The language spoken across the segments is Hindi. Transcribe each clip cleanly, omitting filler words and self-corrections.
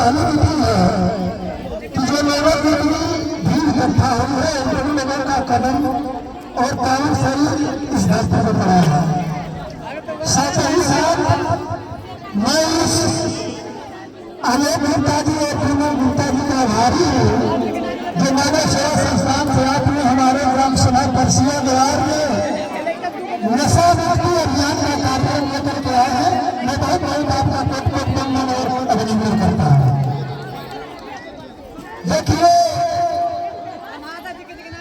पहली विधि है कि जो लोगों की भीड़ इकट्ठा हुई है उन लोगों का कदम और पैर शरीर इस रास्ते पर पड़ा है। साथ ही साथ मैं इस अजय गुप्ता जी और प्रमोद गुप्ता जी का आभारी हूँ जो मानव सेवा संस्थान से आपने हमारे ग्राम सभा परसिया द्वार में नशा मुक्ति अभियान का कार्यक्रम लेकर के आए हैं। मैं बहुत बहुत आपका बहुत वंदन और अभिनंदन करता हूँ। देखिए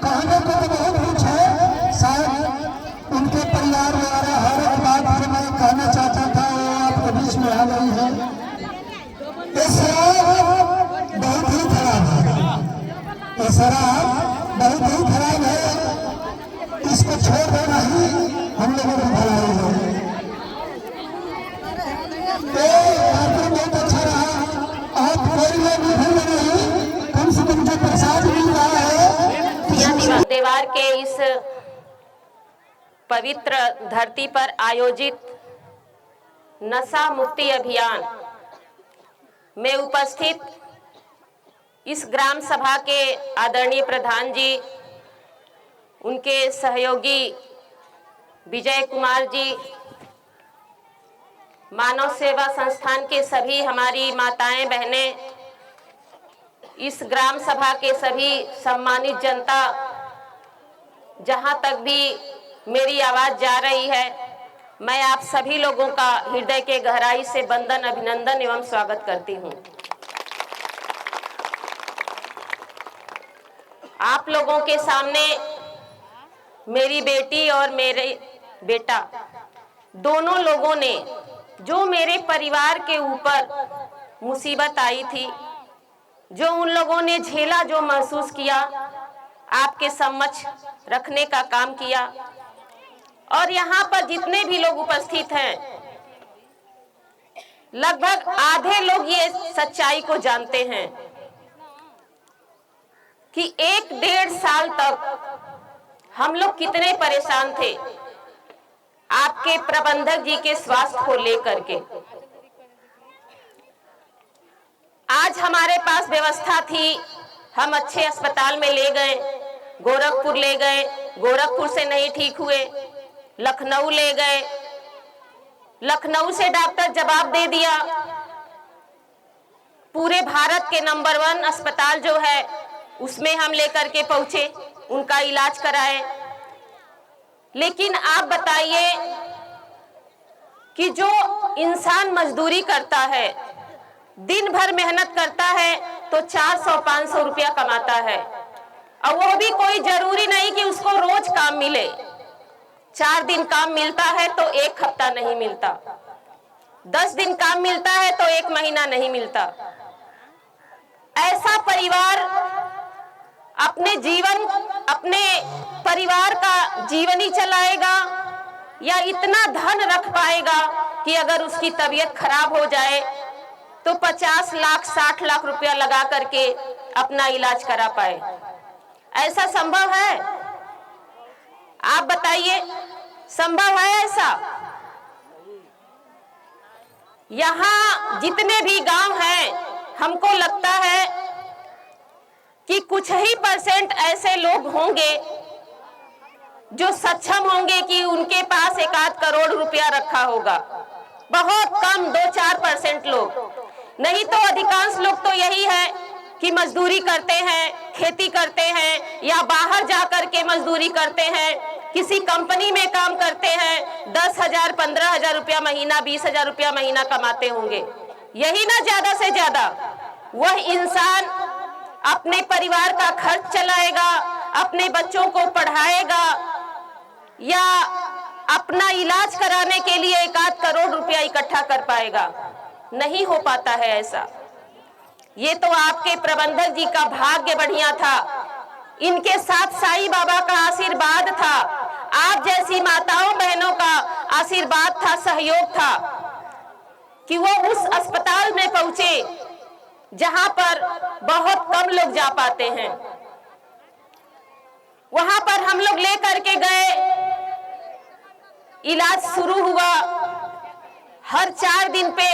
कहने को तो बहुत कुछ है, शायद उनके परिवार द्वारा हर एक बात जो मैं कहना चाहता था वो आपके बीच में आ गई है। ये शराब बहुत ही खराब है, ये शराब बहुत ही खराब है, इसको छोड़ देना ही हम लोगों को भलाई है। कार्यक्रम बहुत अच्छा रहा। आप कोई लोग भूल नहीं, कम से कम जो प्रसाद मिल रहा है देवार के इस पवित्र धरती पर आयोजित नशा मुक्ति अभियान में उपस्थित इस ग्राम सभा के आदरणीय प्रधान जी, उनके सहयोगी विजय कुमार जी, मानव सेवा संस्थान के सभी हमारी माताएं बहनें, इस ग्राम सभा के सभी सम्मानित जनता, जहां तक भी मेरी आवाज जा रही है, मैं आप सभी लोगों का हृदय के गहराई से वंदन, अभिनंदन एवं स्वागत करती हूं। आप लोगों के सामने मेरी बेटी और मेरे बेटा दोनों लोगों ने जो मेरे परिवार के ऊपर मुसीबत आई थी, जो उन लोगों ने झेला, जो महसूस किया, आपके समक्ष रखने का काम किया। और यहाँ पर जितने भी लोग उपस्थित हैं, लगभग आधे लोग ये सच्चाई को जानते हैं कि 1-1.5 साल तक हम लोग कितने परेशान थे आपके प्रबंधक जी के स्वास्थ्य को लेकर के। आज हमारे पास व्यवस्था थी, हम अच्छे अस्पताल में ले गए, गोरखपुर ले गए, गोरखपुर से नहीं ठीक हुए, लखनऊ ले गए, लखनऊ से डॉक्टर जवाब दे दिया, पूरे भारत के नंबर 1 अस्पताल जो है उसमें हम लेकर के पहुंचे, उनका इलाज कराए। लेकिन आप बताइए कि जो इंसान मजदूरी करता है, दिन भर मेहनत करता है तो 400-500 रुपया कमाता है, और वो भी कोई जरूरी नहीं कि उसको रोज काम मिले। 4 दिन काम मिलता है तो 1 हफ्ता नहीं मिलता, 10 दिन काम मिलता है तो 1 महीना नहीं मिलता। ऐसा परिवार अपने परिवार का जीवन ही चलाएगा या इतना धन रख पाएगा कि अगर उसकी तबीयत खराब हो जाए तो 50 लाख 60 लाख रुपया लगा करके अपना इलाज करा पाए? ऐसा संभव है? आप बताइए, संभव है ऐसा? यहाँ जितने भी गांव हैं, हमको लगता है कि कुछ ही % ऐसे लोग होंगे जो सक्षम होंगे कि उनके पास 1-8 करोड़ रुपया रखा होगा। बहुत कम 2-4% लोग, नहीं तो अधिकांश लोग तो यही है कि मजदूरी करते हैं, खेती करते हैं, या बाहर जाकर के मजदूरी करते हैं, किसी कंपनी में काम करते हैं, 10,000 15,000 रुपया महीना, 20,000 रुपया महीना कमाते होंगे। यही ना ज्यादा से ज्यादा वह इंसान अपने परिवार का खर्च चलाएगा, अपने बच्चों को पढ़ाएगा, या अपना इलाज कराने के लिए 1-8 करोड़ रुपया इकट्ठा कर पाएगा? नहीं हो पाता है ऐसा। ये तो आपके प्रबंधक जी का भाग्य बढ़िया था, इनके साथ साईं बाबा का आशीर्वाद था, आप जैसी माताओं बहनों का आशीर्वाद था, सहयोग था कि वो उस अस्पताल में पहुंचे जहां पर बहुत कम लोग जा पाते हैं। वहां पर हम लोग लेकर के गए, इलाज शुरू हुआ। हर 4 दिन पे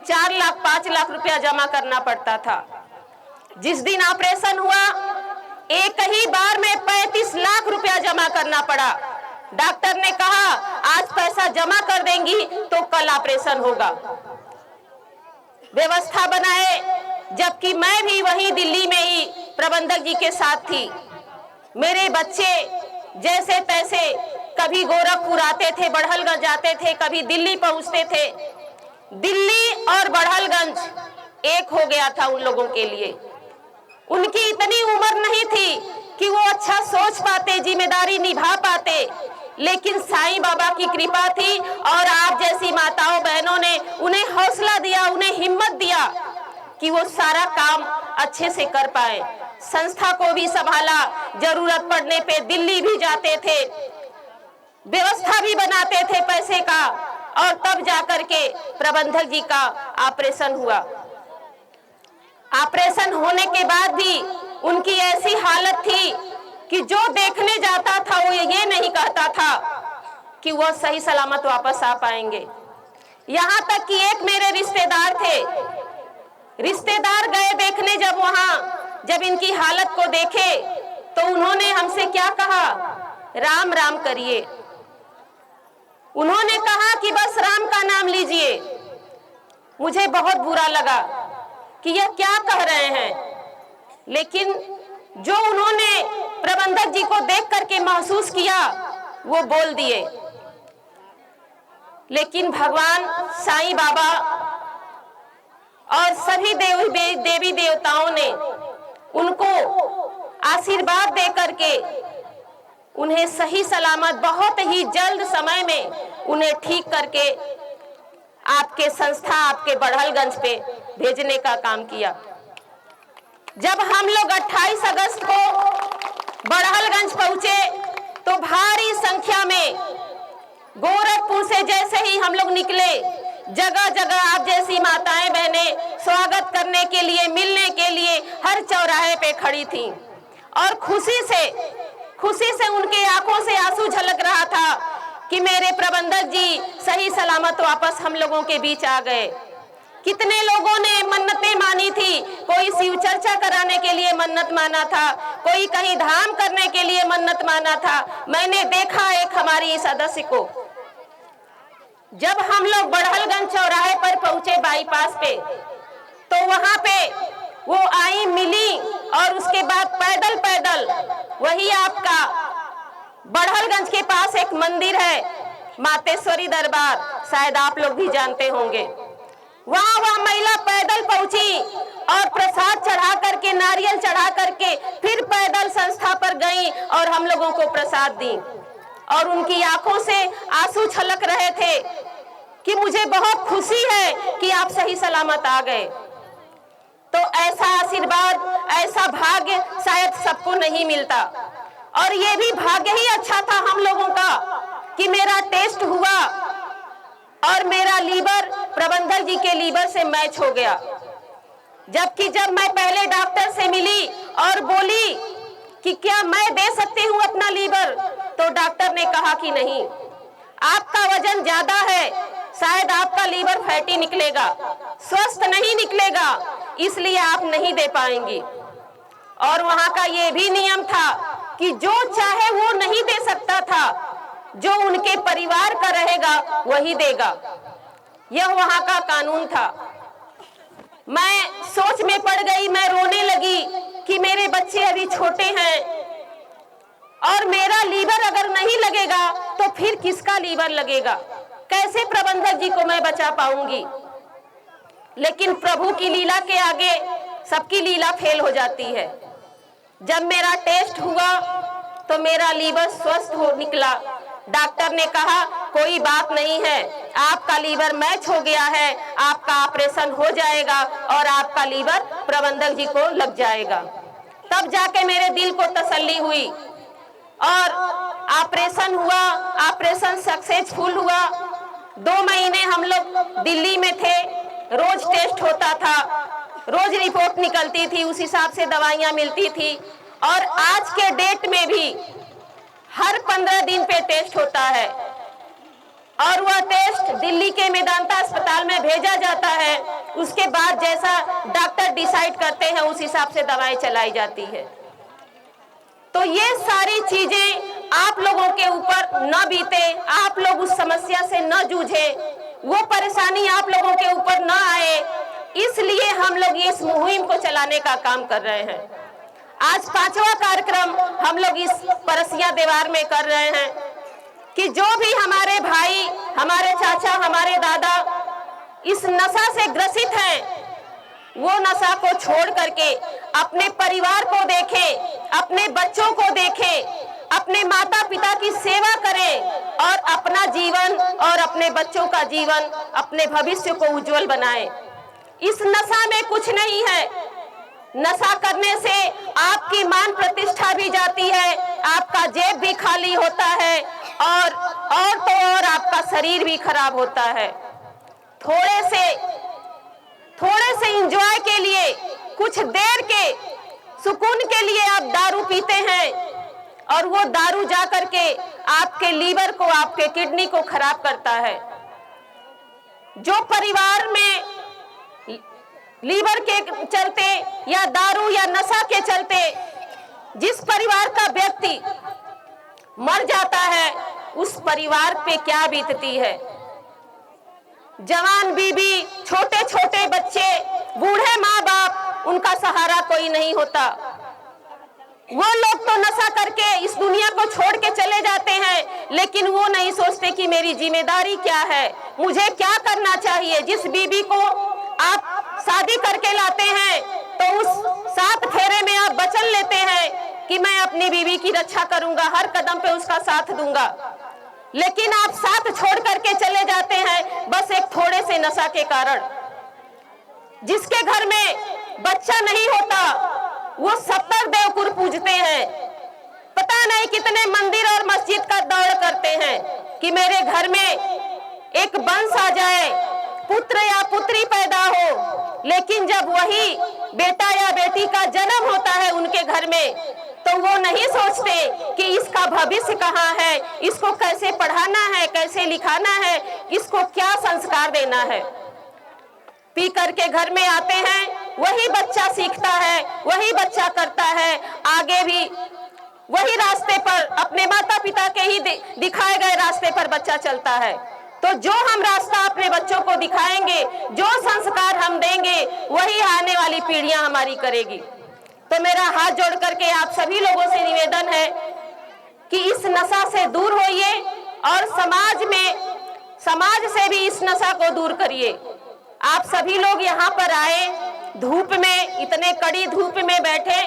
4 लाख 5 लाख रुपया जमा करना पड़ता था। जिस दिन ऑपरेशन हुआ एक ही बार में 35 लाख रुपया जमा करना पड़ा। डॉक्टर ने कहा आज पैसा जमा कर देंगी तो कल ऑपरेशन होगा। व्यवस्था बनाए, जबकि मैं भी वहीं दिल्ली में ही प्रबंधक जी के साथ थी। मेरे बच्चे जैसे तैसे कभी गोरखपुर आते थे, बड़हलगंज आते थे, कभी दिल्ली पहुंचते थे। दिल्ली और बड़हलगंज एक हो गया था उन लोगों के लिए। उनकी इतनी उम्र नहीं थी कि वो अच्छा सोच पाते, जिम्मेदारी निभा पाते, लेकिन साईं बाबा की कृपा थी और आप जैसी माताओं बहनों ने उन्हें हौसला दिया, उन्हें हिम्मत दिया कि वो सारा काम अच्छे से कर पाए। संस्था को भी संभाला, जरूरत पड़ने पे दिल्ली भी जाते थे, व्यवस्था भी बनाते थे पैसे का, और तब जाकर के प्रबंधक जी का ऑपरेशन हुआ। ऑपरेशन होने के बाद भी उनकी ऐसी हालत थी कि जो देखने जाता था वो ये नहीं कहता था कि वो सही सलामत वापस आ पाएंगे। यहाँ तक कि एक मेरे रिश्तेदार थे, रिश्तेदार गए देखने, जब इनकी हालत को देखे तो उन्होंने हमसे क्या कहा, राम राम करिए। उन्होंने कहा कि बस राम का नाम लीजिए। मुझे बहुत बुरा लगा कि यह क्या कह रहे हैं, लेकिन जो उन्होंने प्रबंधक जी को देख करके महसूस किया वो बोल दिए। लेकिन भगवान साईं बाबा और सभी देवी देवताओं ने उनको आशीर्वाद दे करके उन्हें सही सलामत बहुत ही जल्द समय में उन्हें ठीक करके आपके संस्था, आपके बड़हलगंज पे भेजने का काम किया। जब हम लोग 28 अगस्त को बड़हलगंज पहुंचे तो भारी संख्या में गोरखपुर से जैसे ही हम लोग निकले, जगह जगह आप जैसी माताएं बहनें स्वागत करने के लिए, मिलने के लिए हर चौराहे पे खड़ी थीं और खुशी से उनके आंखों से आंसू झलक रहा था कि मेरे प्रबंधक जी सही सलामत वापस हम लोगों के बीच आ गए। कितने लोगों ने मन्नतें मानी थी, कोई शिव चर्चा कराने के लिए मन्नत माना था, कोई कहीं धाम करने के लिए मन्नत माना था। मैंने देखा एक हमारी सदस्य को, जब हम लोग बड़हलगंज चौराहे पर पहुंचे बाईपास पे, तो वहां पे वो आई, मिली और उसके बाद पैदल वही आपका बड़हलगंज के पास एक मंदिर है मातेश्वरी दरबार, शायद आप लोग भी जानते होंगे। वहां वह महिला पैदल पहुंची और प्रसाद चढ़ा करके, नारियल चढ़ा करके फिर पैदल संस्था पर गई और हम लोगों को प्रसाद दी और उनकी आंखों से आंसू छलक रहे थे कि मुझे बहुत खुशी है कि आप सही सलामत आ गए। तो ऐसा आशीर्वाद, ऐसा भाग्य शायद सबको नहीं मिलता। और ये भी भाग्य ही अच्छा था हम लोगों का कि मेरा टेस्ट हुआ और मेरा लीवर प्रबंधक जी के लीवर से मैच हो गया। जबकि जब मैं पहले डॉक्टर से मिली और बोली कि क्या मैं दे सकती हूँ अपना लीवर, तो डॉक्टर ने कहा कि नहीं, आपका वजन ज्यादा है, शायद आपका लीवर फैटी निकलेगा, स्वस्थ नहीं निकलेगा, इसलिए आप नहीं दे पाएंगी। और वहां का ये भी नियम था कि जो चाहे वो नहीं दे सकता था, जो उनके परिवार का रहेगा वही देगा। यह वहां का कानून था। मैं सोच में पड़ गई, मैं रोने लगी कि मेरे बच्चे अभी छोटे हैं और मेरा लीवर अगर नहीं लगेगा तो फिर किसका लीवर लगेगा, कैसे प्रबंधक जी को मैं बचा पाऊंगी। लेकिन प्रभु की लीला के आगे सबकी लीला फेल हो जाती है। जब मेरा टेस्ट हुआ तो मेरा लीवर स्वस्थ हो निकला। डॉक्टर ने कहा कोई बात नहीं है, आपका लीवर मैच हो गया है, आपका ऑपरेशन हो जाएगा और आपका लीवर प्रबंधक जी को लग जाएगा। तब जाके मेरे दिल को तसल्ली हुई और ऑपरेशन हुआ। ऑपरेशन सक्सेसफुल हुआ। 2 महीने हम लोग दिल्ली में थे, रोज टेस्ट होता था, रोज रिपोर्ट निकलती थी, उस हिसाब से दवाइयां मिलती थी। और आज के डेट में भी हर 15 दिन पे टेस्ट होता है। और वह टेस्ट दिल्ली के मेदांता अस्पताल में भेजा जाता है। उसके बाद जैसा डॉक्टर डिसाइड करते हैं उस हिसाब से दवाई चलाई जाती है। तो ये सारी चीजें आप लोगों के ऊपर न बीते, आप लोग उस समस्या से न जूझे, वो परेशानी आप लोगों के ऊपर न आए, इसलिए हम लोग इस मुहिम को चलाने का काम कर रहे हैं। आज 5वां कार्यक्रम हम लोग इस परसिया दीवार में कर रहे हैं कि जो भी हमारे भाई, हमारे चाचा, हमारे दादा इस नशा से ग्रसित हैं, वो नशा को छोड़ करके अपने परिवार को देखें, अपने बच्चों को देखें, अपने माता पिता की सेवा करें और अपना जीवन और अपने बच्चों का जीवन, अपने भविष्य को उज्जवल बनाएं। इस नशा में कुछ नहीं है। नशा करने से आपकी मान प्रतिष्ठा भी जाती है, आपका जेब भी खाली होता है और आपका शरीर भी खराब होता है। थोड़े से एंजॉय के लिए, कुछ देर के सुकून के लिए आप दारू पीते हैं और वो दारू जा करके आपके लीवर को, आपके किडनी को खराब करता है। जो परिवार में लीवर के चलते या दारू या नशा के चलते जिस परिवार का व्यक्ति मर जाता है, उस परिवार पे क्या बीतती है। जवान बीबी, छोटे छोटे बच्चे, बूढ़े माँ बाप, उनका सहारा कोई नहीं होता। वो लोग तो नशा करके इस दुनिया को छोड़ के चले जाते हैं, लेकिन वो नहीं सोचते कि मेरी जिम्मेदारी क्या है, मुझे क्या करना चाहिए। जिस बीबी को आप शादी करके लाते हैं तो उस 7 फेरे में आप वचन लेते हैं कि मैं अपनी बीवी की रक्षा करूंगा, हर कदम पे उसका साथ दूंगा, लेकिन आप साथ छोड़ करके चले जाते हैं बस एक थोड़े से नशा के कारण। जिसके घर में बच्चा नहीं होता वो 70 देवकुर पूजते हैं, पता नहीं कितने मंदिर और मस्जिद का दौड़ करते हैं कि मेरे घर में एक वंश आ जाए, पुत्र या पुत्री पैदा हो। लेकिन जब वही बेटा या बेटी का जन्म होता है उनके घर में, तो वो नहीं सोचते कि इसका भविष्य कहाँ है, इसको कैसे पढ़ाना है, कैसे लिखाना है, इसको क्या संस्कार देना है। पी करके घर में आते हैं, वही बच्चा सीखता है, वही बच्चा करता है, आगे भी वही रास्ते पर, अपने माता पिता के ही दिखाए गए रास्ते पर बच्चा चलता है। तो जो हम रास्ता अपने बच्चों को दिखाएंगे, जो संस्कार हम देंगे, वही आने वाली पीढ़ियां हमारी करेगी। तो मेरा हाथ जोड़ करके आप सभी लोगों से निवेदन है कि इस नशा से दूर होइए और समाज से भी इस नशा को दूर करिए। आप सभी लोग यहाँ पर आए, धूप में, इतने कड़ी धूप में बैठे,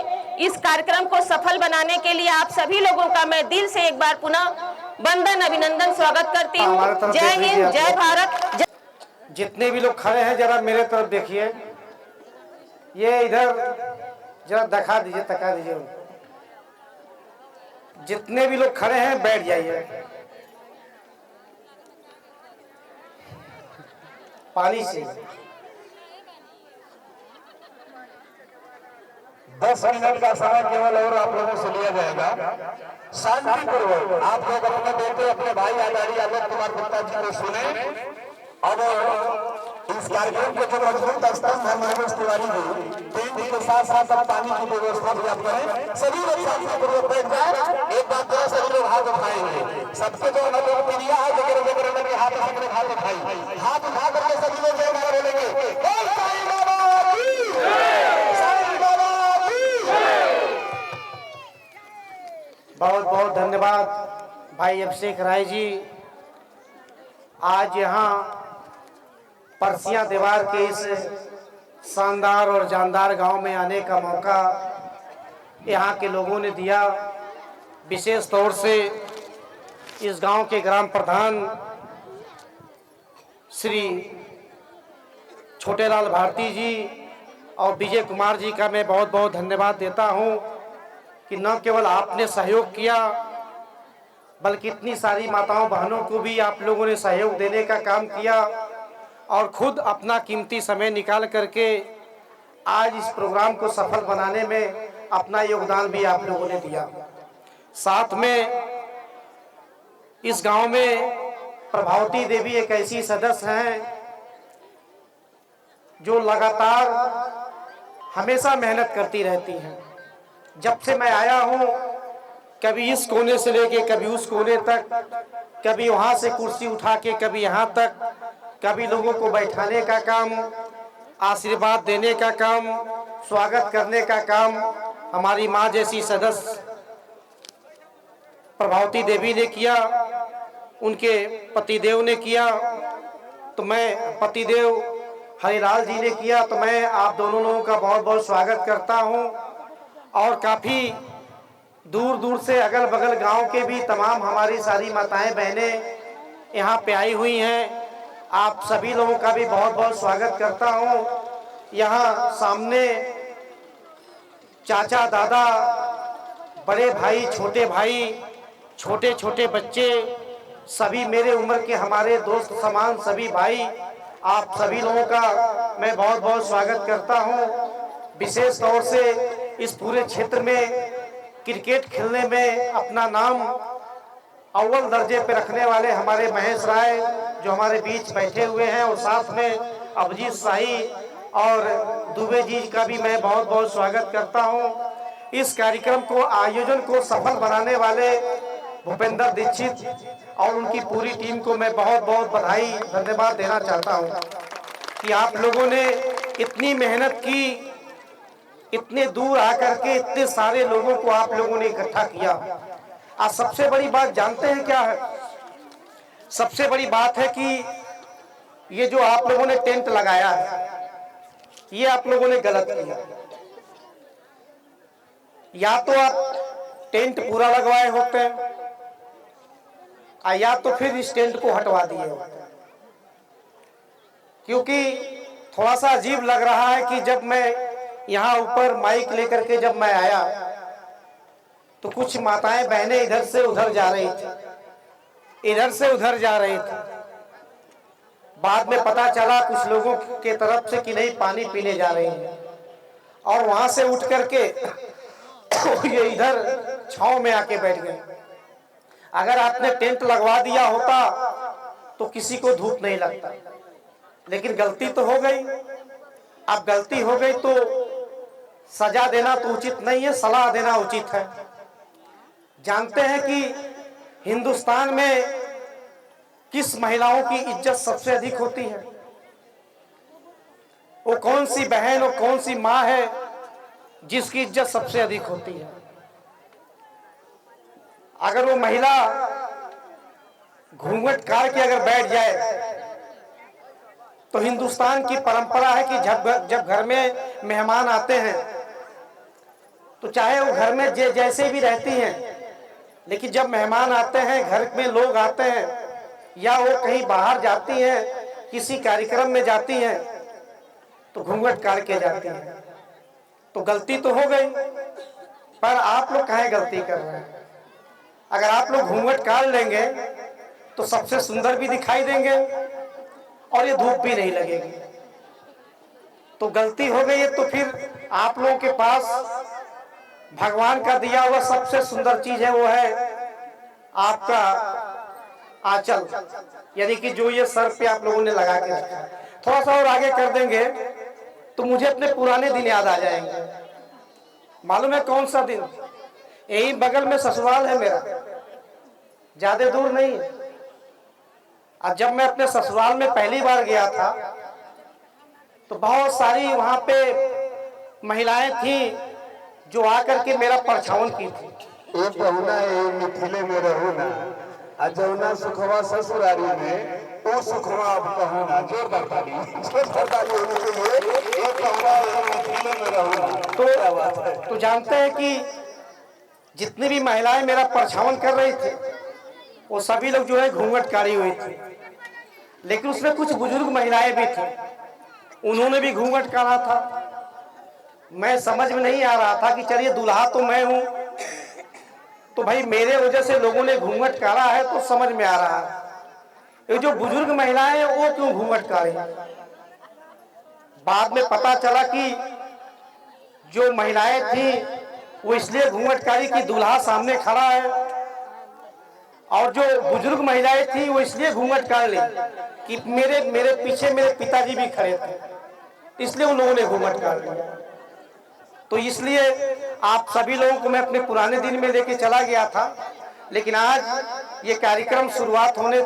इस कार्यक्रम को सफल बनाने के लिए आप सभी लोगों का मैं दिल से एक बार पुनः वंदन, अभिनंदन, स्वागत करती हूँ। जय हिंद, जय भारत। जितने भी लोग खड़े हैं जरा मेरे तरफ देखिए, ये इधर जरा दिखा दीजिए, तका दीजिए। जितने भी लोग खड़े हैं बैठ जाइए। पानी से 10 मिनट का समय केवल और आप लोगों से लिया जाएगा। शांतिपूर्वक आप लोग अपने बेटे, अपने भाई आचार्य आलोक कुमार गुप्ता जी को सुने। अब इस कार्यक्रम के जो मजबूत स्तंभ है मनोज तिवारी जी, टेंट के साथ साथ अब पानी की व्यवस्था भी आप करें। सभी लोग शांतिपूर्वक बैठ जाए। एक बात तो सभी लोग हाथ उठाएंगे, सबसे जो लोग प्रिय है जो हाथ अपने हाथ उठाई, हाथ उठा करके सभी लोग जय माता बोलेंगे। बहुत बहुत धन्यवाद भाई अभिषेक राय जी। आज यहाँ परसिया दीवार के इस शानदार और जानदार गांव में आने का मौका यहाँ के लोगों ने दिया। विशेष तौर से इस गांव के ग्राम प्रधान श्री छोटेलाल भारती जी और विजय कुमार जी का मैं बहुत बहुत धन्यवाद देता हूं कि न केवल आपने सहयोग किया बल्कि इतनी सारी माताओं बहनों को भी आप लोगों ने सहयोग देने का काम किया और खुद अपना कीमती समय निकाल करके आज इस प्रोग्राम को सफल बनाने में अपना योगदान भी आप लोगों ने दिया। साथ में इस गांव में प्रभावती देवी एक ऐसी सदस्य हैं जो लगातार हमेशा मेहनत करती रहती हैं। जब से मैं आया हूं, कभी इस कोने से लेके कभी उस कोने तक, कभी वहां से कुर्सी उठा के कभी यहाँ तक, कभी लोगों को बैठाने का काम, आशीर्वाद देने का काम, स्वागत करने का काम हमारी माँ जैसी सदस्य प्रभावती देवी ने किया, उनके पतिदेव ने किया, तो मैं पतिदेव हरिलाल जी ने किया। तो मैं आप दोनों लोगों का बहुत बहुत स्वागत करता हूं। और काफ़ी दूर दूर से अगल बगल गांव के भी तमाम हमारी सारी माताएं बहनें यहाँ पे आई हुई हैं। आप सभी लोगों का भी बहुत बहुत स्वागत करता हूं। यहाँ सामने चाचा, दादा, बड़े भाई, छोटे भाई, छोटे छोटे बच्चे, सभी मेरे उम्र के हमारे दोस्त समान सभी भाई, आप सभी लोगों का मैं बहुत बहुत स्वागत करता हूं। विशेष तौर से इस पूरे क्षेत्र में क्रिकेट खेलने में अपना नाम अव्वल दर्जे पे रखने वाले हमारे महेश राय जो हमारे बीच बैठे हुए हैं, और साथ में अभिजीत शाही और दुबे जी का भी मैं बहुत बहुत स्वागत करता हूं। इस कार्यक्रम को आयोजन को सफल बनाने वाले भूपेंद्र दीक्षित और उनकी पूरी टीम को मैं बहुत बहुत बधाई धन्यवाद देना चाहता हूं कि आप लोगों ने इतनी मेहनत की, इतने दूर आकर के इतने सारे लोगों को आप लोगों ने इकट्ठा किया। आज सबसे बड़ी बात जानते हैं क्या है? सबसे बड़ी बात है कि ये जो आप लोगों ने टेंट लगाया है, ये आप लोगों ने गलत किया। या तो आप टेंट पूरा लगवाए होते या तो फिर इस टेंट को हटवा दिए होते। क्योंकि थोड़ा सा अजीब लग रहा है कि जब मैं यहाँ ऊपर माइक लेकर के जब मैं आया तो कुछ माताएं बहनें इधर से उधर जा रही थी, इधर से उधर जा रही थी। बाद में पता चला कुछ लोगों के तरफ से कि नहीं, पानी पीने जा रही हैं, और वहां से उठ करके ये इधर छांव में आके बैठ गए। अगर आपने टेंट लगवा दिया होता तो किसी को धूप नहीं लगता, लेकिन गलती तो हो गई। अब गलती हो गई तो सजा देना तो उचित नहीं है, सलाह देना उचित है। जानते हैं कि हिंदुस्तान में किस महिलाओं की इज्जत सबसे अधिक होती है? वो कौन सी बहन और कौन सी माँ है जिसकी इज्जत सबसे अधिक होती है? अगर वो महिला घूंघट काट के अगर बैठ जाए तो हिंदुस्तान की परंपरा है कि जब घर में मेहमान आते हैं तो चाहे वो घर में जैसे भी रहती हैं, लेकिन जब मेहमान आते हैं, घर में लोग आते हैं, या वो कहीं बाहर जाती हैं, किसी कार्यक्रम में जाती हैं, तो घूंघट काट के जाती हैं। तो गलती तो हो गई, पर आप लोग काहे गलती कर रहे हैं? अगर आप लोग घूंघट काट लेंगे तो सबसे सुंदर भी दिखाई देंगे और ये धूप भी नहीं लगेगी। तो गलती हो गई है, तो फिर आप लोगों के पास भगवान का दिया हुआ सबसे सुंदर चीज है, वो है आपका आंचल, यानी कि जो ये सर पे आप लोगों ने लगा के रखा है। थोड़ा सा और आगे कर देंगे तो मुझे अपने पुराने दिन याद आ जाएंगे। मालूम है कौन सा दिन? यही बगल में ससुराल है मेरा, ज्यादा दूर नहीं। और जब मैं अपने ससुराल में पहली बार गया था तो बहुत सारी वहां पे महिलाएं थी जो आकर के मेरा परछावन की थी। एक बहुना मिथिले में रहुना, अजौना सुखवा ससुरारी में, तो सुखवा अब कहना। जोरदार ताली होनी चाहिए। एक बहुना मिथिले में रहुना। तो जानते हैं कि जितनी भी महिलाएं मेरा परछावन कर रही थी वो सभी लोग जो है घूंघट काढ़ी हुई थी, लेकिन उसमें कुछ बुजुर्ग महिलाएं भी थी, उन्होंने भी घूंघट काढ़ा था। मैं समझ में नहीं आ रहा था कि चलिए दुल्हा तो मैं हूं, तो भाई मेरे वजह से लोगों ने घूंघट काढ़ा है तो समझ में आ रहा है। ये जो बुजुर्ग महिलाएं वो क्यों घूंघट काढ़ी? बाद में पता चला कि जो महिलाएं थी वो इसलिए घूंघट काढ़ी कि दूल्हा सामने खड़ा है और जो बुजुर्ग महिलाएं थी वो इसलिए घूंघट काट ली कि मेरे पीछे मेरे पिताजी भी खड़े थे, इसलिए उन लोगों ने घूंघट काट लिया। तो इसलिए आप सभी लोगों को मैं अपने पुराने दिन में लेके चला गया था, लेकिन आज ये कार्यक्रम शुरुआत होने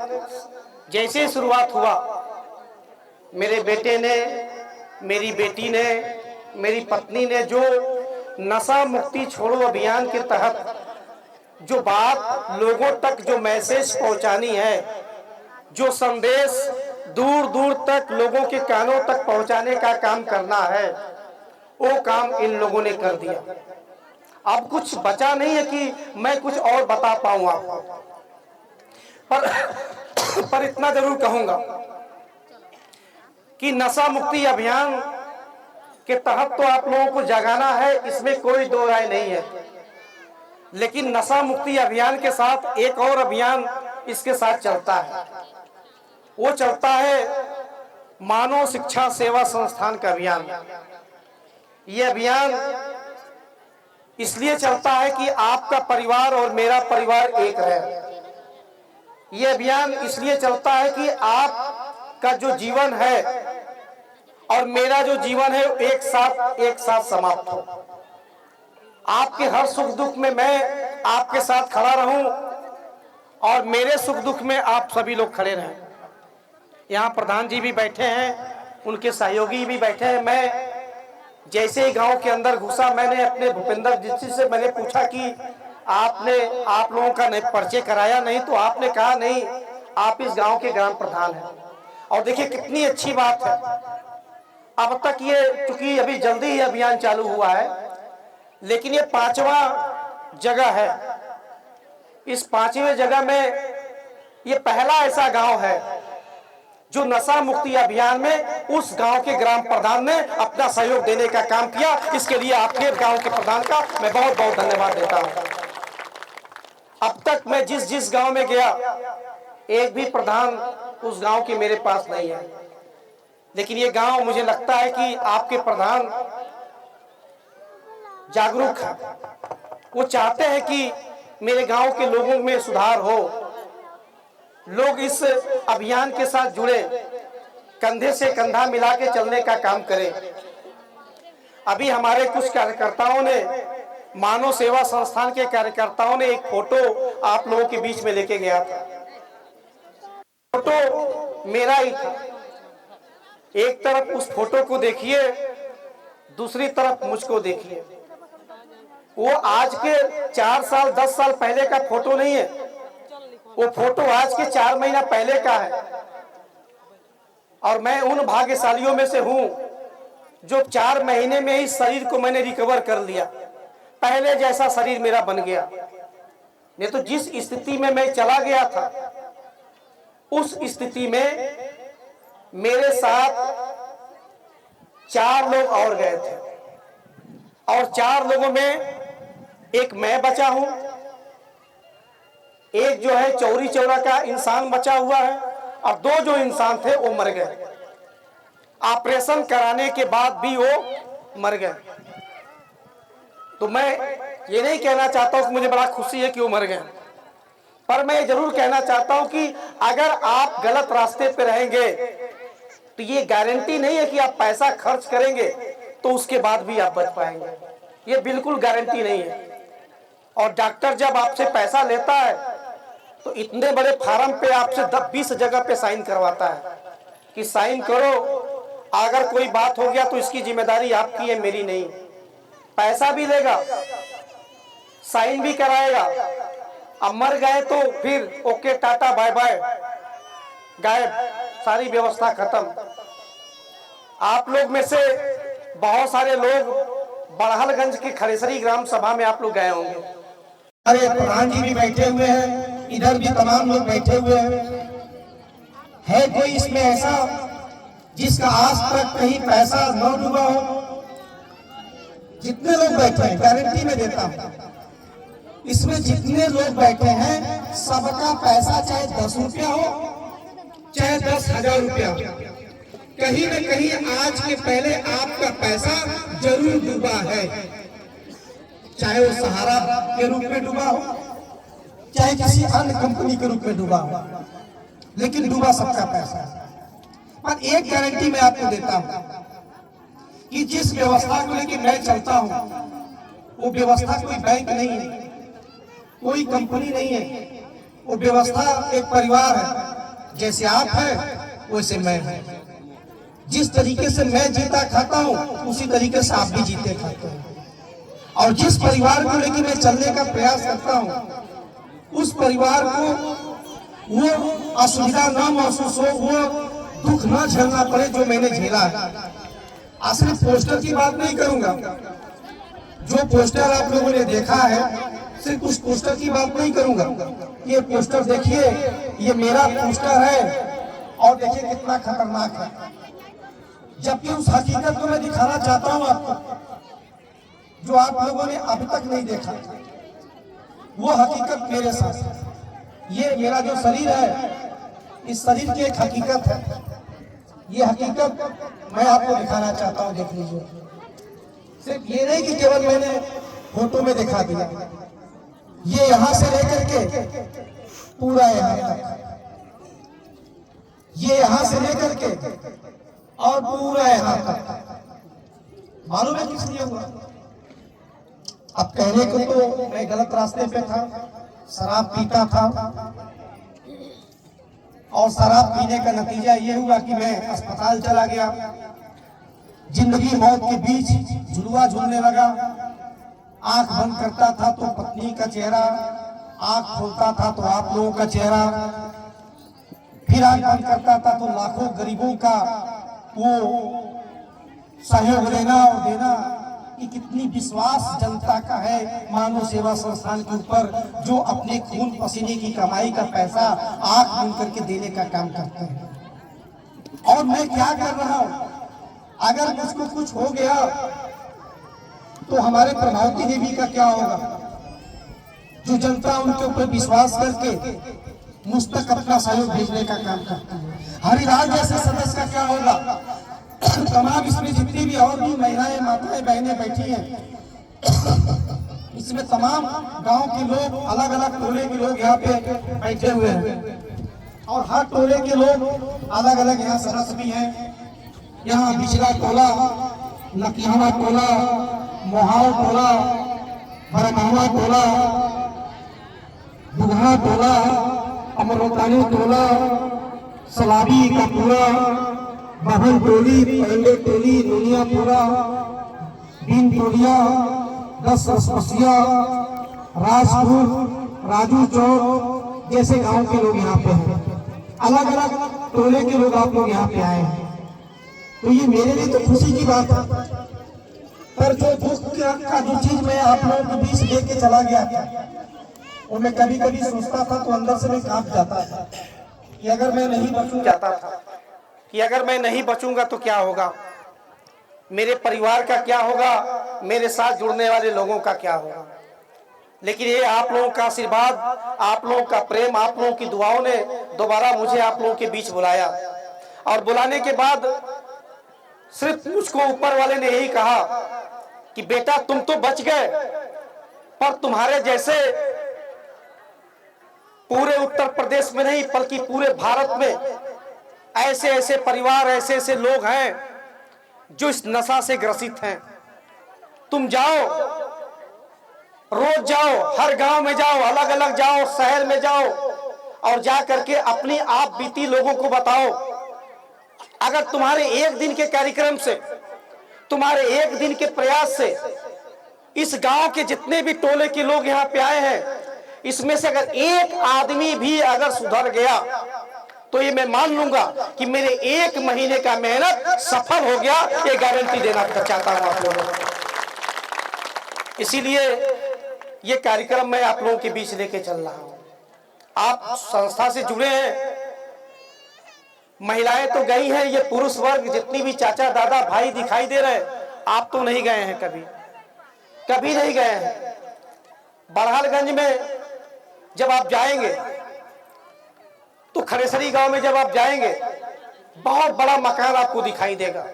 जैसे ही शुरुआत हुआ, मेरे बेटे ने, मेरी बेटी ने, मेरी पत्नी ने जो नशा मुक्ति छोड़ो अभियान के तहत जो बात लोगों तक, जो मैसेज पहुंचानी है, जो संदेश दूर दूर तक लोगों के कानों तक पहुंचाने का काम करना है, वो काम इन लोगों ने कर दिया। अब कुछ बचा नहीं है कि मैं कुछ और बता पाऊं आपको, पर इतना जरूर कहूंगा कि नशा मुक्ति अभियान के तहत तो आप लोगों को जगाना है, इसमें कोई दो राय नहीं है। लेकिन नशा मुक्ति अभियान के साथ एक और अभियान इसके साथ चलता है, वो चलता है मानव शिक्षा सेवा संस्थान का अभियान। ये अभियान इसलिए चलता है कि आपका परिवार और मेरा परिवार एक है। ये अभियान इसलिए चलता है कि आपका जो जीवन है और मेरा जो जीवन है एक साथ समाप्त हो। आपके हर सुख दुख में मैं आपके साथ खड़ा रहूं और मेरे सुख दुख में आप सभी लोग खड़े रहें। यहाँ प्रधान जी भी बैठे हैं, उनके सहयोगी भी बैठे हैं। मैं जैसे ही गांव के अंदर घुसा, मैंने अपने भूपेंद्र जी से मैंने पूछा कि आपने आप लोगों का परिचय कराया नहीं, तो आपने कहा नहीं, आप इस गांव के ग्राम प्रधान हैं। और देखिए कितनी अच्छी बात है, अब तक ये चूंकि अभी जल्दी ही अभियान चालू हुआ है, लेकिन ये 5वां जगह है। इस 5वें जगह में ये पहला ऐसा गांव है जो नशा मुक्ति अभियान में उस गांव के ग्राम प्रधान ने अपना सहयोग देने का काम किया। इसके लिए आपके गांव के प्रधान का मैं बहुत बहुत धन्यवाद देता हूं। अब तक मैं जिस गांव में गया, एक भी प्रधान उस गांव के मेरे पास नहीं है, लेकिन ये गांव मुझे लगता है कि आपके प्रधान जागरूक है। वो चाहते हैं कि मेरे गांव के लोगों में सुधार हो, लोग इस अभियान के साथ जुड़े, कंधे से कंधा मिला के चलने का काम करें। अभी हमारे कुछ कार्यकर्ताओं ने, मानव सेवा संस्थान के कार्यकर्ताओं ने एक फोटो आप लोगों के बीच में लेके गया था। फोटो मेरा ही था। एक तरफ उस फोटो को देखिए, दूसरी तरफ मुझको देखिए। वो आज के 4 साल 10 साल पहले का फोटो नहीं है, वो फोटो आज के 4 महीना पहले का है। और मैं उन भाग्यशालियों में से हूं जो 4 महीने में ही शरीर को मैंने रिकवर कर लिया, पहले जैसा शरीर मेरा बन गया। नहीं तो जिस स्थिति में मैं चला गया था, उस स्थिति में मेरे साथ 4 लोग और गए थे, और 4 लोगों में एक मैं बचा हूं, एक जो है चौरी चौरा का इंसान बचा हुआ है, और 2 जो इंसान थे वो मर गए। ऑपरेशन कराने के बाद भी वो मर गए। तो मैं ये नहीं कहना चाहता हूं कि मुझे बड़ा खुशी है कि वो मर गए, पर मैं जरूर कहना चाहता हूं कि अगर आप गलत रास्ते पे रहेंगे तो ये गारंटी नहीं है कि आप पैसा खर्च करेंगे तो उसके बाद भी आप बच पाएंगे। ये बिल्कुल गारंटी नहीं है। और डॉक्टर जब आपसे पैसा लेता है तो इतने बड़े फार्म पे आपसे 10-20 जगह पे साइन करवाता है कि साइन करो, अगर कोई बात हो गया तो इसकी जिम्मेदारी आपकी है, मेरी नहीं। पैसा भी लेगा, साइन भी कराएगा, अब मर गए तो फिर ओके टाटा बाय बाय, गायब, सारी व्यवस्था खत्म। आप लोग में से बहुत सारे लोग बड़हलगंज की खड़ेसरी ग्राम सभा में आप लोग गए होंगे। अरे प्रधान जी भी बैठे हुए हैं, इधर भी तमाम लोग बैठे हुए हैं। है कोई इसमें ऐसा जिसका आज तक कहीं पैसा न डूबा हो? जितने लोग बैठे हैं, गारंटी में देता हूं, इसमें जितने लोग बैठे हैं सबका पैसा चाहे 10 रुपया हो चाहे 10,000 रुपया हो, कहीं न कहीं आज के पहले आपका पैसा जरूर डूबा है, चाहे वो सहारा के रूप में डूबा हो, चाहे किसी अन्य कंपनी के रूप में डूबा हो, लेकिन डूबा सबका पैसा है। पर एक गारंटी मैं आपको देता हूं कि जिस व्यवस्था को लेकर मैं चलता हूं वो व्यवस्था कोई बैंक नहीं है, कोई कंपनी नहीं है, वो व्यवस्था एक परिवार है। जैसे आप हैं वैसे मैं हूं। जिस तरीके से मैं जीता खाता हूं उसी तरीके से आप भी जीते खाते हैं। और जिस परिवार को लेकर मैं चलने का प्रयास करता हूं उस परिवार को वो असुविधा न महसूस हो, वो दुख न झेलना पड़े जो मैंने झेला है। असली पोस्टर की बात नहीं करूंगा, जो पोस्टर आप लोगों ने देखा है सिर्फ उस पोस्टर की बात नहीं करूंगा। ये पोस्टर देखिए, ये मेरा पोस्टर है और देखिए कितना खतरनाक है। जबकि उस हकीकत को मैं दिखाना चाहता हूं आपको, जो आप लोगों ने अभी तक नहीं देखा। वो हकीकत मेरे साथ है। ये मेरा जो शरीर है, इस शरीर की एक हकीकत है। ये हकीकत मैं आपको दिखाना चाहता हूं, देख लीजिए। सिर्फ ये नहीं कि केवल मैंने फोटो में दिखा दिया, ये यहां से लेकर के पूरा यहां तक, ये यहां से लेकर के और पूरा यहां तक। मालूम है किस लिए हुआ? अब कहने को तो मैं गलत रास्ते पे था, शराब पीता था और शराब पीने का नतीजा ये हुआ कि मैं अस्पताल चला गया। जिंदगी मौत के बीच झुलुआ झूलने लगा। आंख बंद करता था तो पत्नी का चेहरा, आंख खोलता था तो आप लोगों का चेहरा, फिर आंख बंद करता था तो लाखों गरीबों का वो सहयोग लेना और देना। कि कितनी विश्वास जनता का है मानव सेवा संस्थान के ऊपर, जो अपने खून पसीने की कमाई का पैसा आंख बंद करके देने का काम करते हैं। और मैं क्या कर रहा हूं? अगर मुझको कुछ हो गया तो हमारे प्रभावती देवी का क्या होगा? जो जनता उनके ऊपर विश्वास करके मुझ तक अपना सहयोग भेजने का काम करती है। हरिराज जैसे सदस्य का क्या होगा? तमाम इसमें जितनी भी और भी महिलाएं, माताएं, बहनें बैठी हैं, इसमें तमाम गांव के लोग, अलग अलग टोले के लोग यहाँ पे बैठे हुए हैं और हर टोले के लोग अलग अलग यहाँ सदस्य भी हैं। यहाँ बिचला टोला, नकियावा टोला, मोहाव टोला, बरमावा टोला, बुढ़ा टोला, अमरोतानी टोला, सलाबी का पूरा, बहन टोली, पहले टोली, नुनियापुरा, बीन टोलिया, 10 रसपसिया, राजपुर, राजू चौक जैसे गांव के लोग यहाँ पे हैं। अलग अलग टोले के लोग आप लोग यहाँ पे आए हैं, तो ये मेरे लिए तो खुशी की बात है। पर जो दुख का जो चीज मैं आप लोगों के बीच लेके चला गया था, वो मैं कभी कभी सोचता था तो अंदर से मैं कांप जाता था कि अगर मैं नहीं बचूं जाता था कि अगर मैं नहीं बचूंगा तो क्या होगा, मेरे परिवार का क्या होगा, मेरे साथ जुड़ने वाले लोगों का क्या होगा। लेकिन ये आप लोगों का आशीर्वाद, आप लोगों का प्रेम, आप लोगों की दुआओं ने दोबारा मुझे आप लोगों के बीच बुलाया। और बुलाने के बाद सिर्फ मुझको ऊपर वाले ने यही कहा कि बेटा तुम तो बच गए, पर तुम्हारे जैसे पूरे उत्तर प्रदेश में नहीं बल्कि पूरे भारत में ऐसे ऐसे परिवार, ऐसे ऐसे लोग हैं जो इस नशा से ग्रसित हैं। तुम जाओ, रोज जाओ, हर गांव में जाओ, अलग अलग जाओ, शहर में जाओ और जा करके अपनी आप बीती लोगों को बताओ। अगर तुम्हारे एक दिन के कार्यक्रम से, तुम्हारे एक दिन के प्रयास से इस गांव के जितने भी टोले के लोग यहाँ पे आए हैं, इसमें से अगर एक आदमी भी अगर सुधर गया तो ये मैं मान लूंगा कि मेरे 1 महीने का मेहनत सफल हो गया। ये गारंटी देना चाहता हूं आप लोगों को। इसीलिए ये कार्यक्रम मैं आप लोगों के बीच लेके चल रहा हूं। आप संस्था से जुड़े हैं, महिलाएं तो गई हैं, ये पुरुष वर्ग जितनी भी चाचा दादा भाई दिखाई दे रहे हैं, आप तो नहीं गए हैं, कभी नहीं गए हैं। बड़हलगंज में जब आप जाएंगे तो खरेसरी गांव में जब आप जाएंगे, बहुत बड़ा मकान आपको दिखाई देगा,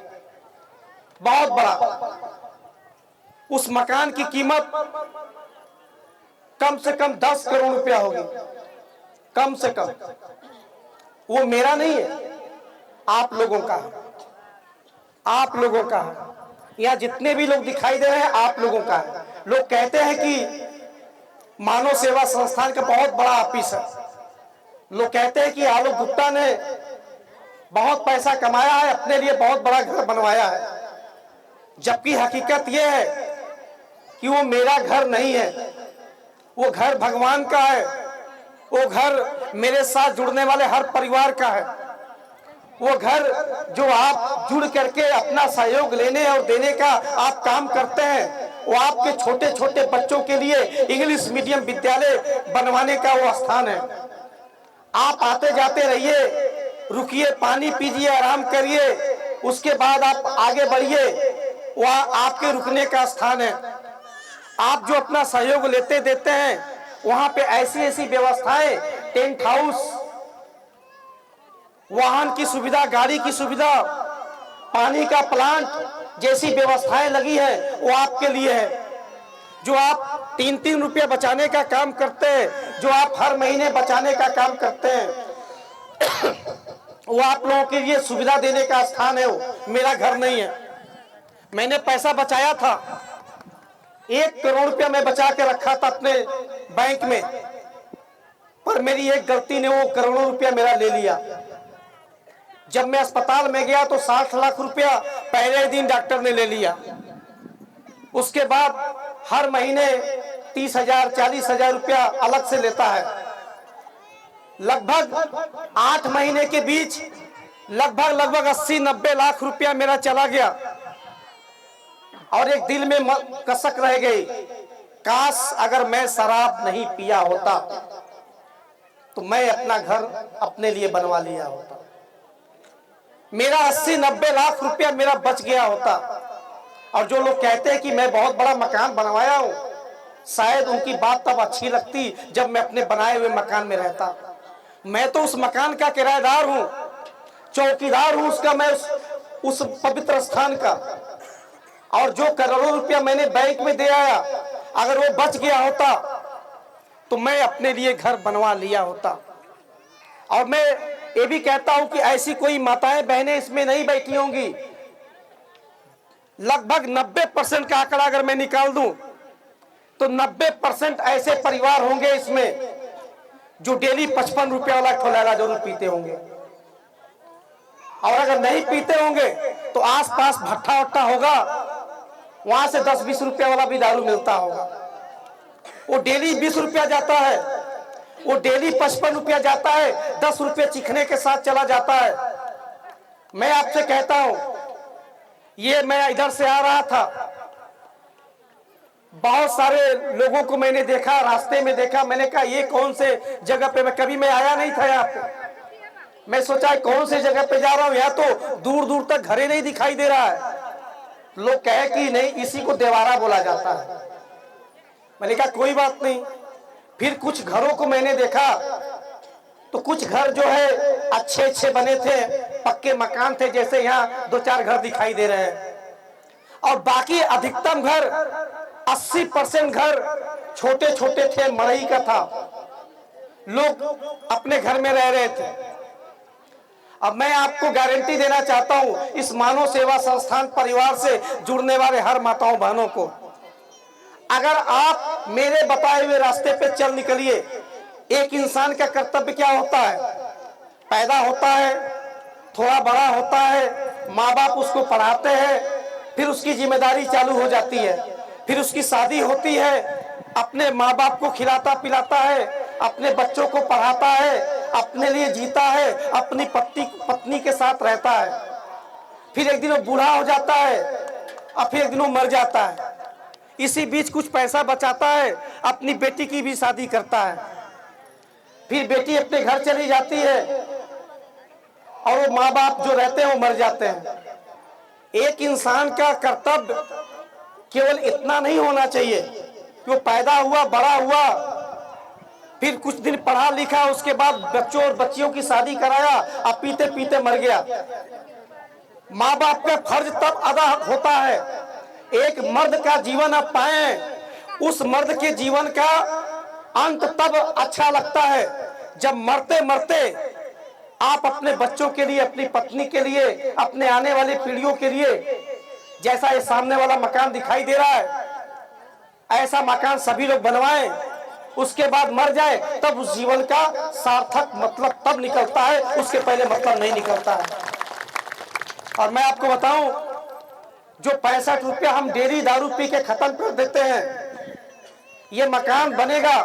बहुत बड़ा। उस मकान की कीमत कम से कम 10 करोड़ रुपया होगी, कम से कम। वो मेरा नहीं है, आप लोगों का है, आप लोगों का है। यहाँ जितने भी लोग दिखाई दे रहे हैं आप लोगों का है। लोग कहते हैं कि मानव सेवा संस्थान का बहुत बड़ा ऑफिस है, लोग कहते हैं कि आलोक गुप्ता ने बहुत पैसा कमाया है, अपने लिए बहुत बड़ा घर बनवाया है, जबकि हकीकत यह है कि वो मेरा घर नहीं है, वो घर भगवान का है, वो घर मेरे साथ जुड़ने वाले हर परिवार का है। वो घर जो आप जुड़ करके अपना सहयोग लेने और देने का आप काम करते हैं, वो आपके छोटे छोटे बच्चों के लिए इंग्लिश मीडियम विद्यालय बनवाने का वो स्थान है। आप आते जाते रहिए, रुकिए, पानी पीजिए, आराम करिए, उसके बाद आप आगे बढ़िए, वह आपके रुकने का स्थान है। आप जो अपना सहयोग लेते देते हैं, वहां पे ऐसी ऐसी व्यवस्थाएं, टेंट हाउस, वाहन की सुविधा, गाड़ी की सुविधा, पानी का प्लांट जैसी व्यवस्थाएं लगी है, वो आपके लिए है। जो आप 3-3 रुपये बचाने का काम करते हैं, जो आप हर महीने बचाने का काम करते हैं, वो आप लोगों के लिए सुविधा देने का स्थान है। वो मेरा घर नहीं है। मैंने पैसा बचाया था, 1 करोड़ रुपया मैं बचा के रखा था अपने बैंक में, पर मेरी एक गलती ने वो करोड़ों रुपया मेरा ले लिया। जब मैं अस्पताल में गया तो 60 लाख रुपया पहले दिन डॉक्टर ने ले लिया। उसके बाद हर महीने 30,000 40,000 रुपया अलग से लेता है। लगभग 8 महीने के बीच लगभग 80-90 लाख रुपया मेरा चला गया। और एक दिल में कसक रह गई, काश अगर मैं शराब नहीं पिया होता तो मैं अपना घर अपने लिए बनवा लिया होता, मेरा 80-90 लाख रुपया मेरा बच गया होता। और जो लोग कहते हैं कि मैं बहुत बड़ा मकान बनवाया हूं, शायद उनकी बात तब अच्छी लगती जब मैं अपने बनाए हुए मकान में रहता। मैं तो उस मकान का किराएदार हूं, चौकीदार हूं उसका, मैं उस पवित्र स्थान का। और जो करोड़ों रुपया मैंने बैंक में दे आया, अगर वो बच गया होता तो मैं अपने लिए घर बनवा लिया होता। और मैं ये भी कहता हूं कि ऐसी कोई माताएं बहनें इसमें नहीं बैठी होंगी। लगभग 90% का आंकड़ा अगर मैं निकाल दूं तो 90% ऐसे परिवार होंगे इसमें जो डेली 55 रुपया वाला ठोलाला जरूर पीते होंगे। और अगर नहीं पीते होंगे तो आसपास भट्ठा वट्ठा होगा, वहां से 10-20 रुपया वाला भी दारू मिलता होगा। वो डेली 20 रुपया जाता है, वो डेली 55 रुपया जाता है, 10 रुपये चिखने के साथ चला जाता है। मैं आपसे कहता हूं, ये मैं इधर से आ रहा था, बहुत सारे लोगों को मैंने देखा, रास्ते में देखा, मैंने कहा ये कौन से जगह पे, मैं कभी मैं आया नहीं था यहाँ पे। मैं सोचा कौन से जगह पे जा रहा हूँ, यहाँ तो दूर दूर तक घरे नहीं दिखाई दे रहा है। लोग कहे कि नहीं, इसी को देवारा बोला जाता है। मैंने कहा कोई बात नहीं। फिर कुछ घरों को मैंने देखा तो कुछ घर जो है अच्छे बने थे, पक्के मकान थे, जैसे यहाँ 2-4 घर दिखाई दे रहे हैं। और बाकी अधिकतम घर 80% घर छोटे छोटे थे, मड़ई का था, लोग अपने घर में रह रहे थे। अब मैं आपको गारंटी देना चाहता हूं, इस मानव सेवा संस्थान परिवार से जुड़ने वाले हर माताओं बहनों को, अगर आप मेरे बताए हुए रास्ते पे चल निकलिए। एक इंसान का कर्तव्य क्या होता है? पैदा होता है, थोड़ा बड़ा होता है, माँ बाप उसको पढ़ाते हैं, फिर उसकी जिम्मेदारी चालू हो जाती है, फिर उसकी शादी होती है, अपने माँ बाप को खिलाता पिलाता है, अपने बच्चों को पढ़ाता है, अपने लिए जीता है, अपनी पत्नी के साथ रहता है। फिर एक दिन वो बूढ़ा हो जाता है और फिर एक दिन वो मर जाता है। इसी बीच कुछ पैसा बचाता है, अपनी बेटी की भी शादी करता है, फिर बेटी अपने घर चली जाती है और वो माँ बाप जो रहते हैं वो मर जाते हैं। एक इंसान का कर्तव्य केवल इतना नहीं होना चाहिए कि वो पैदा हुआ, बड़ा हुआ, फिर कुछ दिन पढ़ा लिखा, उसके बाद बच्चों और बच्चियों की शादी कराया और पीते पीते मर गया। माँ बाप का फर्ज तब अदा होता है, एक मर्द का जीवन आप पाएं, उस मर्द के जीवन का अंत तब अच्छा लगता है जब मरते मरते आप अपने बच्चों के लिए, अपनी पत्नी के लिए, अपने आने वाली पीढ़ियों के लिए, जैसा ये सामने वाला मकान दिखाई दे रहा है, ऐसा मकान सभी लोग बनवाएं। उसके बाद मर जाए तब उस जीवन का सार्थक मतलब तब निकलता है, उसके पहले मतलब नहीं निकलता है। और मैं आपको बताऊं, जो 65 रुपया हम डेली दारू पी के खत्म कर देते हैं, ये मकान बनेगा,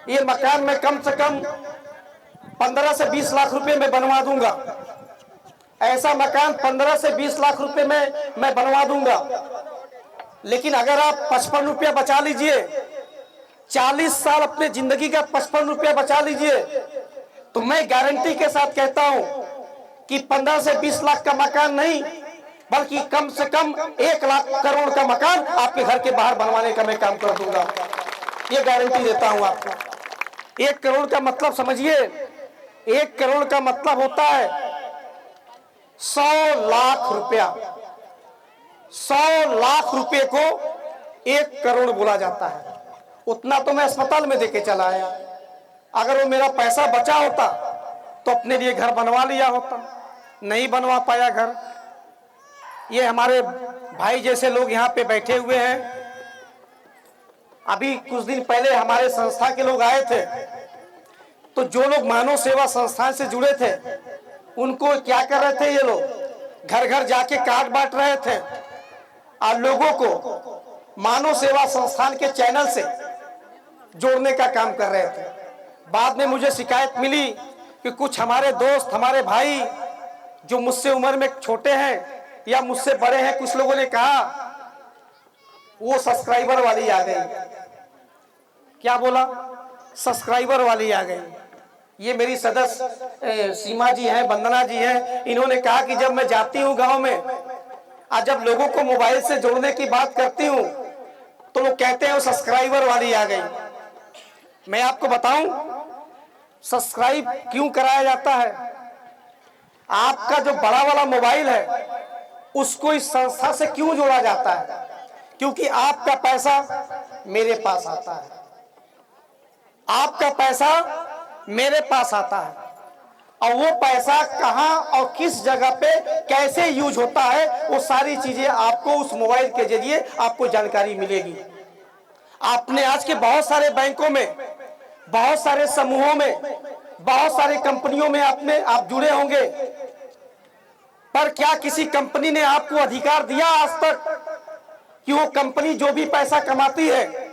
ये मकान में कम से कम 15 से 20 लाख रुपए में बनवा दूंगा। ऐसा मकान 15 से 20 लाख रुपए में मैं बनवा दूंगा। लेकिन अगर आप 55 रुपया बचा लीजिए, 40 साल अपने जिंदगी का 55 रुपया बचा लीजिए, तो मैं गारंटी के साथ कहता हूं कि 15 से 20 लाख का मकान नहीं, बल्कि कम से कम 1 लाख करोड़ का मकान आपके घर के बाहर बनवाने का मैं काम कर दूंगा। ये गारंटी देता हूं आपको। 1 करोड़ का मतलब समझिए, 1 करोड़ का मतलब होता है 100 लाख रुपया। 100 लाख रुपए को 1 करोड़ बोला जाता है। उतना तो मैं अस्पताल में देके चला आया। अगर वो मेरा पैसा बचा होता तो अपने लिए घर बनवा लिया होता, नहीं बनवा पाया घर। ये हमारे भाई जैसे लोग यहाँ पे बैठे हुए हैं। अभी कुछ दिन पहले हमारे संस्था के लोग आए थे, तो जो लोग मानव सेवा संस्थान से जुड़े थे, उनको क्या कर रहे थे, ये लोग घर घर जाके कार्ड बांट रहे थे और लोगों को मानव सेवा संस्थान के चैनल से जोड़ने का काम कर रहे थे। बाद में मुझे शिकायत मिली कि कुछ हमारे दोस्त, हमारे भाई जो मुझसे उम्र में छोटे हैं या मुझसे बड़े हैं, कुछ लोगों ने कहा वो सब्सक्राइबर वाली आ गई। क्या बोला? सब्सक्राइबर वाली आ गई। ये मेरी सदस्य सीमा जी हैं, वंदना जी हैं, इन्होंने कहा कि जब मैं जाती हूँ गांव में और जब लोगों को मोबाइल से जोड़ने की बात करती हूँ तो वो कहते हैं वो सब्सक्राइबर वाली आ गई। मैं आपको बताऊं सब्सक्राइब क्यों कराया जाता है। आपका जो बड़ा वाला मोबाइल है उसको इस संस्था से क्यों जोड़ा जाता है? क्योंकि आपका पैसा मेरे पास आता है, आपका पैसा मेरे पास आता है, और वो पैसा कहां और किस जगह पे कैसे यूज होता है वो सारी चीजें आपको उस मोबाइल के जरिए आपको जानकारी मिलेगी। आपने आज के बहुत सारे बैंकों में, बहुत सारे समूहों में, बहुत सारे कंपनियों में आप जुड़े होंगे, पर क्या किसी कंपनी ने आपको अधिकार दिया आज तक कि वो कंपनी जो भी पैसा कमाती है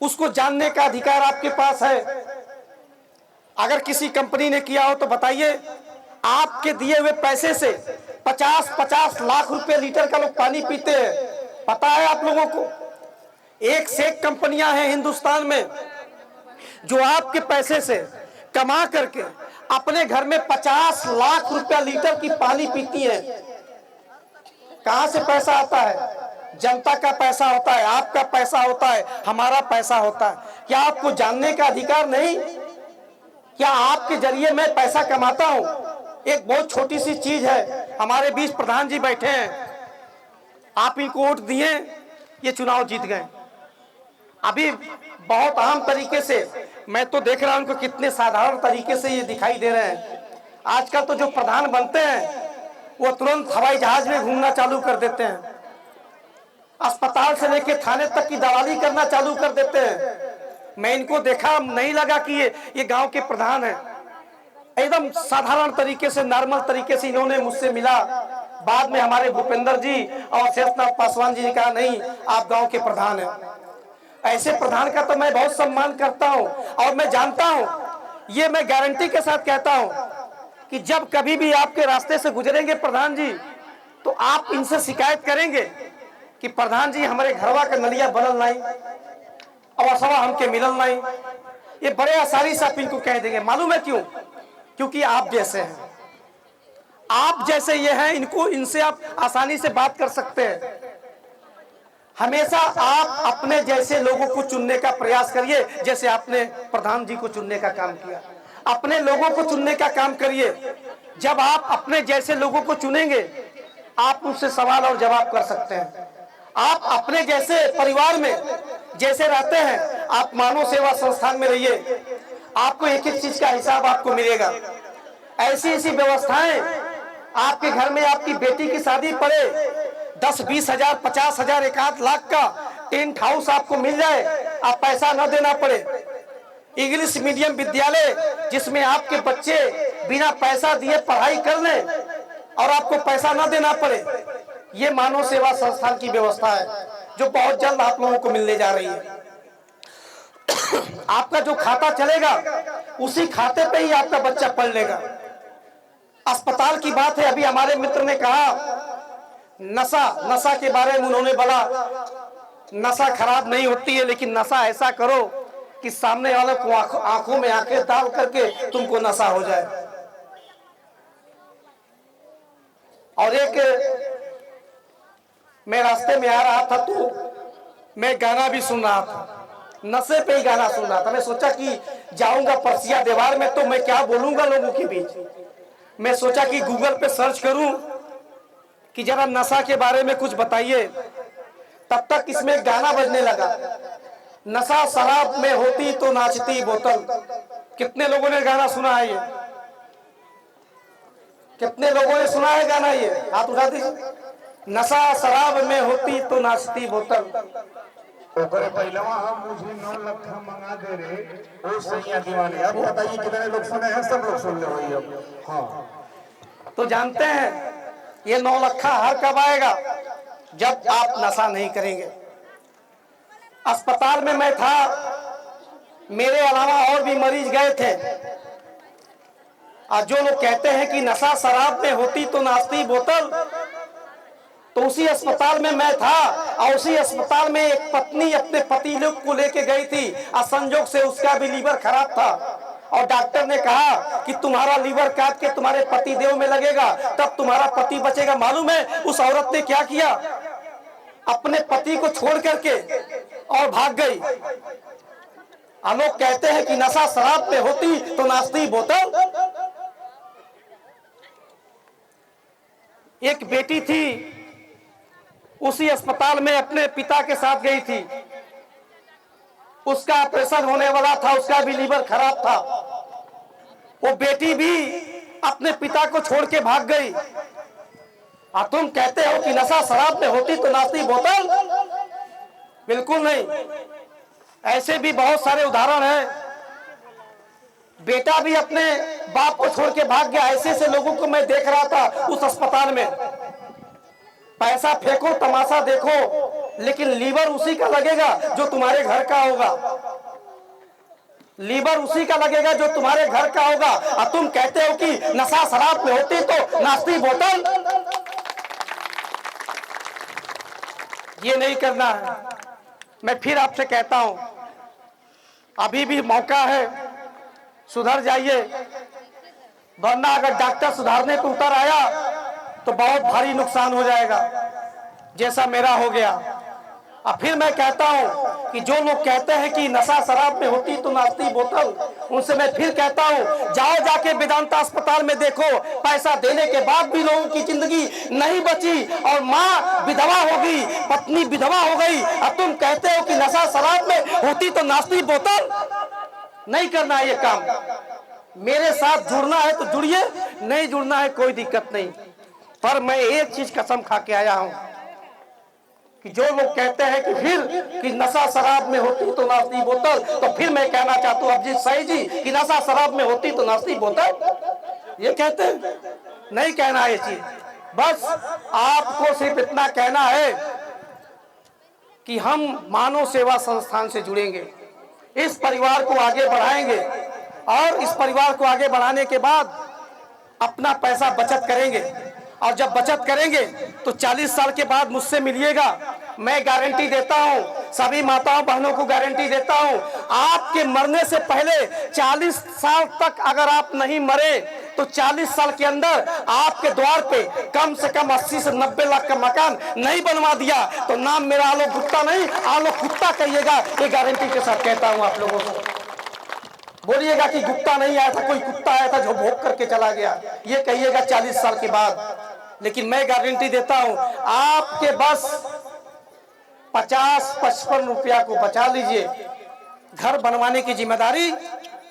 उसको जानने का अधिकार आपके पास है? अगर किसी कंपनी ने किया हो तो बताइए। आपके दिए हुए पैसे से 50-50 लाख रुपए लीटर का लोग पानी पीते हैं, पता है आप लोगों को? एक से एक कंपनियां हैं हिंदुस्तान में जो आपके पैसे से कमा करके अपने घर में 50 लाख रुपया लीटर की पानी पीती हैं। कहां से पैसा आता है? जनता का पैसा होता है, आपका पैसा होता है, हमारा पैसा होता है। क्या आपको जानने का अधिकार नहीं? क्या आपके जरिए मैं पैसा कमाता हूं? एक बहुत छोटी सी चीज है। हमारे बीच प्रधान जी बैठे हैं, आप इनको वोट दिए, ये चुनाव जीत गए। अभी बहुत आम तरीके से मैं तो देख रहा हूं उनको कितने साधारण तरीके से ये दिखाई दे रहे हैं। आजकल तो जो प्रधान बनते हैं वो तुरंत हवाई जहाज में घूमना चालू कर देते हैं, अस्पताल से लेके थाने तक की दलाली करना चालू कर देते हैं। मैं इनको देखा, नहीं लगा कि ये गांव के प्रधान हैं। एकदम साधारण तरीके से, नॉर्मल तरीके से इन्होंने मुझसे मिला। बाद में हमारे भूपेंद्र जी और शेषनाथ पासवान जी ने कहा नहीं आप गांव के प्रधान हैं। ऐसे प्रधान का तो मैं बहुत सम्मान करता हूं और मैं जानता हूं, ये मैं गारंटी के साथ कहता हूं कि जब कभी भी आपके रास्ते से गुजरेंगे प्रधान जी तो आप इनसे शिकायत करेंगे कि प्रधान जी हमारे घरवा का नलिया बनल नहीं, अवसवा हमके मिलल नहीं। ये बड़े आसानी से आप इनको कह देंगे। मालूम है क्यों? क्योंकि आप जैसे हैं, आप जैसे ये हैं, इनसे आप आसानी से बात कर सकते हैं। हमेशा आप अपने जैसे लोगों को चुनने का प्रयास करिए, जैसे आपने प्रधान जी को चुनने का काम किया। अपने लोगों को चुनने का काम करिए। जब आप अपने जैसे लोगों को चुनेंगे आप उनसे सवाल और जवाब कर सकते हैं। आप अपने जैसे परिवार में जैसे रहते हैं, आप मानव सेवा संस्थान में रहिए, आपको एक एक चीज का हिसाब आपको मिलेगा। ऐसी ऐसी व्यवस्थाएं, आपके घर में आपकी बेटी की शादी पड़े, 10-20 हजार 50 हजार 1 लाख का टेंट हाउस आपको मिल जाए, आप पैसा न देना पड़े। इंग्लिश मीडियम विद्यालय जिसमें आपके बच्चे बिना पैसा दिए पढ़ाई कर लें और आपको पैसा न देना पड़े, ये मानव सेवा संस्थान की व्यवस्था है जो बहुत जल्द आप लोगों को मिलने जा रही है। आपका जो खाता चलेगा उसी खाते पे ही आपका बच्चा पढ़ लेगा। अस्पताल की बात है, अभी हमारे मित्र ने कहा नशा के बारे में उन्होंने बोला, नशा खराब नहीं होती है, लेकिन नशा ऐसा करो कि सामने वाले को आंखों में आंखें डाल करके तुमको नशा हो जाए। और एक मैं रास्ते में आ रहा था तो मैं गाना भी सुन रहा था, नशे पे ही गाना सुन रहा था। मैं सोचा कि जाऊंगा परसिया दीवार में तो मैं क्या बोलूंगा लोगों के बीच। मैं सोचा कि गूगल पे सर्च करूं कि जरा नशा के बारे में कुछ बताइए। तब तक इसमें गाना बजने लगा, नशा शराब में होती तो नाचती बोतल। कितने लोगों ने गाना सुना है? ये कितने लोगों ने सुना है गाना? ये हाथ उठा दीजिए। नशा शराब में होती तो नाचती बोतल। ओकरे पहलवा हम मुझे 9 लाख मंगा दे रे ओ सैया दीवाने। अब बताइए कितने लोग सुने हैं? सब लोग सुन ले भाई। अब हाँ, तो जानते हैं ये 9 लाख हर कब आएगा? जब आप नशा नहीं करेंगे। अस्पताल में मैं था, मेरे अलावा और भी मरीज गए थे, और जो लोग कहते हैं कि नशा शराब में होती तो नाचती बोतल, तो उसी अस्पताल में मैं था। और उसी अस्पताल में एक पत्नी अपने पति लोग को लेके गई थी, और संजोग से उसका भी लीवर खराब था। और डॉक्टर ने कहा कि तुम्हारा लीवर काट के तुम्हारे पति देव में लगेगा, तब तुम्हारा पति बचेगा। मालूम है उस औरत ने क्या किया? अपने पति को छोड़ करके और भाग गई। लोग कहते हैं कि नशा शराब में होती तो नाचती बोतल। एक बेटी थी, उसी अस्पताल में अपने पिता के साथ गई थी। उसका ऑपरेशन होने वाला था, उसका भी लीवर खराब था। वो बेटी भी अपने पिता को छोड़ के भाग गई। और तुम कहते हो कि नशा शराब में होती तो नाचती बोतल? बिल्कुल नहीं। ऐसे भी बहुत सारे उदाहरण हैं। बेटा भी अपने बाप को छोड़ के भाग गया। ऐसे ऐसे लोगों को मैं देख रहा था उस अस्पताल में। पैसा फेंको, तमाशा देखो, लेकिन लीवर उसी का लगेगा जो तुम्हारे घर का होगा। लीवर उसी का लगेगा जो तुम्हारे घर का होगा। और तुम कहते हो कि नशा शराब में होती तो नाचती बोतल। ये नहीं करना है। मैं फिर आपसे कहता हूं, अभी भी मौका है, सुधर जाइए। वरना अगर डॉक्टर सुधारने को उतर आया तो बहुत भारी नुकसान हो जाएगा, जैसा मेरा हो गया। अब फिर मैं कहता हूं कि जो लोग कहते हैं कि नशा शराब में होती तो नाचती बोतल, उनसे मैं फिर कहता हूं, जाओ जाके वेदांता अस्पताल में देखो। पैसा देने के बाद भी लोगों की जिंदगी नहीं बची, और माँ विधवा हो गई, पत्नी विधवा हो गई। अब तुम कहते हो कि नशा शराब में होती तो नाचती बोतल। नहीं करना है ये काम। मेरे साथ जुड़ना है तो जुड़िए, नहीं जुड़ना है कोई दिक्कत नहीं। पर मैं एक चीज कसम खा के आया हूं कि जो लोग कहते हैं कि फिर कि नशा शराब में होती तो नाचती बोतल, तो फिर मैं कहना चाहता हूं अभिजीत सही जी कि नशा शराब में होती तो नाचती बोतल। ये कहते हैं, नहीं कहना है ये चीज। बस आपको सिर्फ इतना कहना है कि हम मानव सेवा संस्थान से जुड़ेंगे, इस परिवार को आगे बढ़ाएंगे, और इस परिवार को आगे बढ़ाने के बाद अपना पैसा बचत करेंगे। और जब बचत करेंगे तो 40 साल के बाद मुझसे मिलिएगा। मैं गारंटी देता हूं, सभी माताओं बहनों को गारंटी देता हूं, आपके मरने से पहले 40 साल तक अगर आप नहीं मरे तो 40 साल के अंदर आपके द्वार पे कम से कम 80 से 90 लाख का मकान नहीं बनवा दिया तो नाम मेरा आलोक गुप्ता नहीं, आलोक कुत्ता कहिएगा। ये गारंटी के साथ कहता हूं आप लोगों को। बोलिएगा कि गुप्ता नहीं आया था, कोई कुत्ता आया था जो भोग करके चला गया, ये कहिएगा 40 साल के बाद। लेकिन मैं गारंटी देता हूं, आपके बस 50-55 रुपया को बचा लीजिए। घर बनवाने की जिम्मेदारी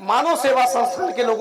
मानव सेवा संस्थान के लोगों